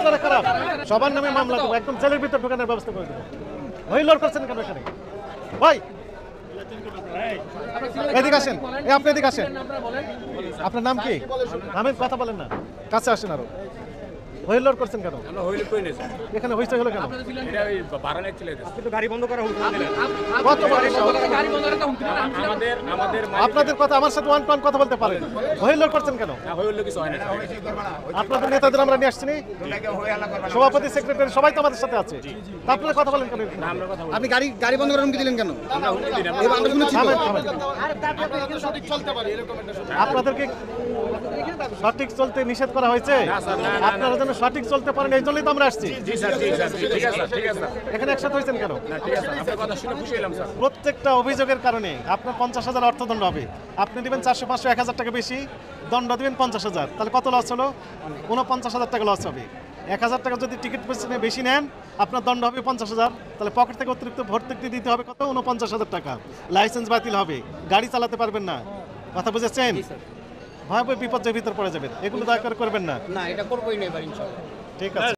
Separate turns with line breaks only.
আপনারা খারাপ, সবার নামে মামলা দেবো, একদম জেলের ভিতর ঢোকানোর ব্যবস্থা করে দেবো। হইলর করছেন কেন এখানে ভাই? এদিকে আসেন, আপনি এদিকে আসেন। আপনার নাম কি? নামের কথা বলেন না, কাছে আসেন। আরো হইলর করছেন কেন? এখানে হইছে হলো কেন?
কিন্তু গাড়ি বন্ধ করা হুকুম দিলেন।
আপনাদের কথা আমার সাথে ওয়ান টু ওয়ান কথা বলতে পারেন। হইলর করছেন কেন? আপনাদের নেতাদের আমরা নিয়ে আসছি, সভাপতি সেক্রেটারি সবাই তো আমাদের সাথে আছে, আপনারা কথা বলেন কেন?
আপনি গাড়ি বন্ধ করার হুমকি দিলেন কেন?
আপনাদেরকে সঠিক চলতে নিষেধ করা হয়েছে, আপনারা যেন সঠিক চলতে পারেন, এই জন্যই তো আমরা আসছি। এখানে একসাথে হয়েছেন কেন? প্রত্যেকটা অভিযোগের কারণে আপনার 50,000 অর্থদণ্ড হবে। আপনি দিবেন 400, 500, 1,000 টাকা বেশি, দণ্ড দিবেন 50,000, তাহলে কত লস হলো? 49,000 টাকা লস হবে। 1,000 টাকা যদি টিকিট বেশি নেন, আপনার দণ্ড হবে 50,000, তাহলে পকেট থেকে অতিরিক্ত ভর্তুকি দিতে হবে কত? 49,000 টাকা। লাইসেন্স বাতিল হবে, গাড়ি চালাতে পারবেন না। কথা বুঝেছেন? ভয়াবহ বিপর্যয়ের ভিতর পড়ে যাবেন, এগুলো দয়া করে করবেন না।
না, এটা করবোই না এবার ইনশাআল্লাহ।
ঠিক আছে।